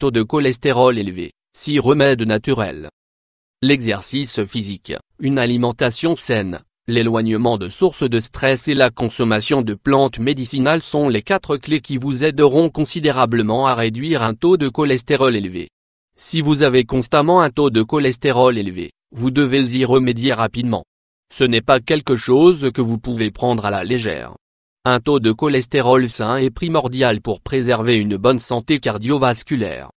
taux de cholestérol élevé, 6 remèdes naturels. L'exercice physique, une alimentation saine, l'éloignement de sources de stress et la consommation de plantes médicinales sont les 4 clés qui vous aideront considérablement à réduire un taux de cholestérol élevé. Si vous avez constamment un taux de cholestérol élevé, vous devez y remédier rapidement. Ce n'est pas quelque chose que vous pouvez prendre à la légère. Un taux de cholestérol sain est primordial pour préserver une bonne santé cardiovasculaire.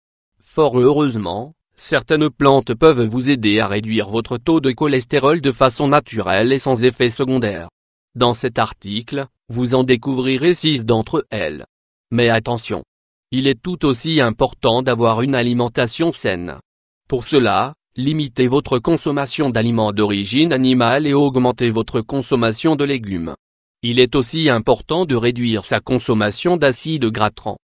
Fort heureusement, certaines plantes peuvent vous aider à réduire votre taux de cholestérol de façon naturelle et sans effet secondaire. Dans cet article, vous en découvrirez 6 d'entre elles. Mais attention! Il est tout aussi important d'avoir une alimentation saine. Pour cela, limitez votre consommation d'aliments d'origine animale et augmentez votre consommation de légumes. Il est aussi important de réduire sa consommation d'acides gras trans.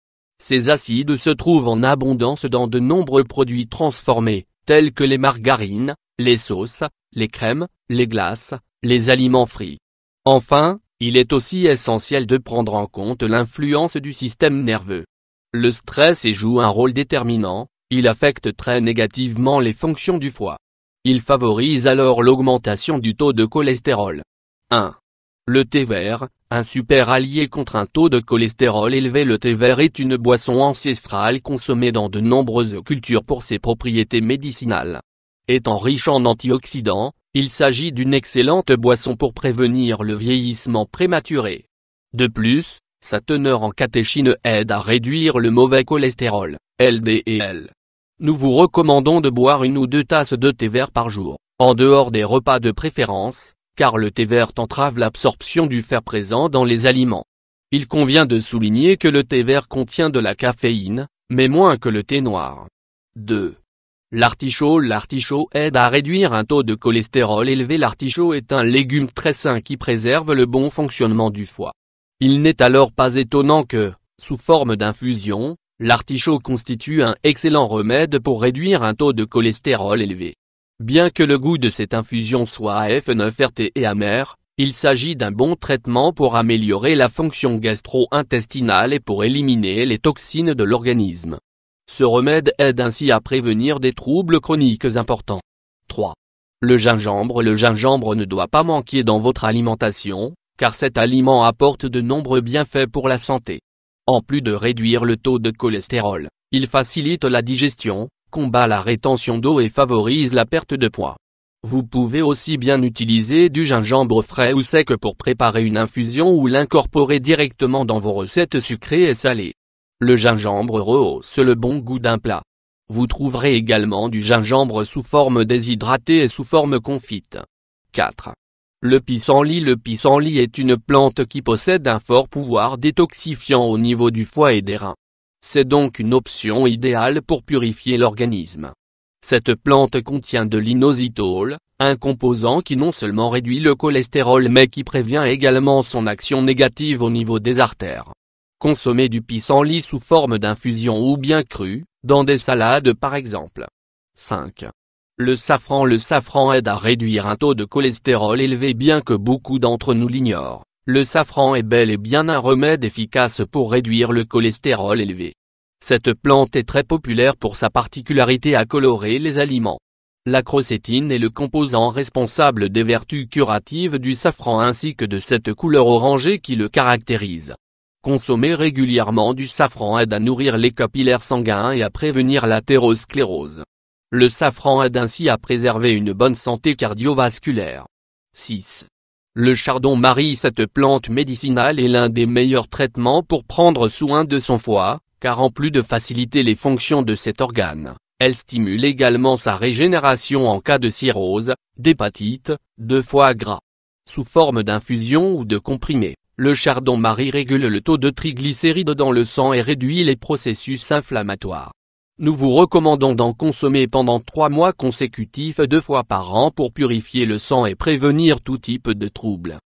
Ces acides se trouvent en abondance dans de nombreux produits transformés, tels que les margarines, les sauces, les crèmes, les glaces, les aliments frits. Enfin, il est aussi essentiel de prendre en compte l'influence du système nerveux. Le stress y joue un rôle déterminant, il affecte très négativement les fonctions du foie. Il favorise alors l'augmentation du taux de cholestérol. 1. Le thé vert, un super allié contre un taux de cholestérol élevé. Le thé vert est une boisson ancestrale consommée dans de nombreuses cultures pour ses propriétés médicinales. Étant riche en antioxydants, il s'agit d'une excellente boisson pour prévenir le vieillissement prématuré. De plus, sa teneur en catéchine aide à réduire le mauvais cholestérol, LDL. Nous vous recommandons de boire 1 ou 2 tasses de thé vert par jour, en dehors des repas de préférence, car le thé vert entrave l'absorption du fer présent dans les aliments. Il convient de souligner que le thé vert contient de la caféine, mais moins que le thé noir. 2. L'artichaut. L'artichaut aide à réduire un taux de cholestérol élevé. L'artichaut est un légume très sain qui préserve le bon fonctionnement du foie. Il n'est alors pas étonnant que, sous forme d'infusion, l'artichaut constitue un excellent remède pour réduire un taux de cholestérol élevé. Bien que le goût de cette infusion soit F9RT et amer, il s'agit d'un bon traitement pour améliorer la fonction gastro-intestinale et pour éliminer les toxines de l'organisme. Ce remède aide ainsi à prévenir des troubles chroniques importants. 3. Le gingembre. Le gingembre ne doit pas manquer dans votre alimentation, car cet aliment apporte de nombreux bienfaits pour la santé. En plus de réduire le taux de cholestérol, il facilite la digestion, combat la rétention d'eau et favorise la perte de poids. Vous pouvez aussi bien utiliser du gingembre frais ou sec pour préparer une infusion ou l'incorporer directement dans vos recettes sucrées et salées. Le gingembre rehausse le bon goût d'un plat. Vous trouverez également du gingembre sous forme déshydratée et sous forme confite. 4. Le pissenlit. Le pissenlit est une plante qui possède un fort pouvoir détoxifiant au niveau du foie et des reins. C'est donc une option idéale pour purifier l'organisme. Cette plante contient de l'inositol, un composant qui non seulement réduit le cholestérol mais qui prévient également son action négative au niveau des artères. Consommez du pissenlit sous forme d'infusion ou bien cru, dans des salades par exemple. 5. Le safran. Le safran aide à réduire un taux de cholestérol élevé. Bien que beaucoup d'entre nous l'ignorent, le safran est bel et bien un remède efficace pour réduire le cholestérol élevé. Cette plante est très populaire pour sa particularité à colorer les aliments. La crocétine est le composant responsable des vertus curatives du safran ainsi que de cette couleur orangée qui le caractérise. Consommer régulièrement du safran aide à nourrir les capillaires sanguins et à prévenir l'athérosclérose. Le safran aide ainsi à préserver une bonne santé cardiovasculaire. 6. Le chardon-marie. Cette plante médicinale est l'un des meilleurs traitements pour prendre soin de son foie, car en plus de faciliter les fonctions de cet organe, elle stimule également sa régénération en cas de cirrhose, d'hépatite, de foie gras. Sous forme d'infusion ou de comprimé, le chardon-marie régule le taux de triglycérides dans le sang et réduit les processus inflammatoires. Nous vous recommandons d'en consommer pendant 3 mois consécutifs 2 fois par an pour purifier le sang et prévenir tout type de troubles.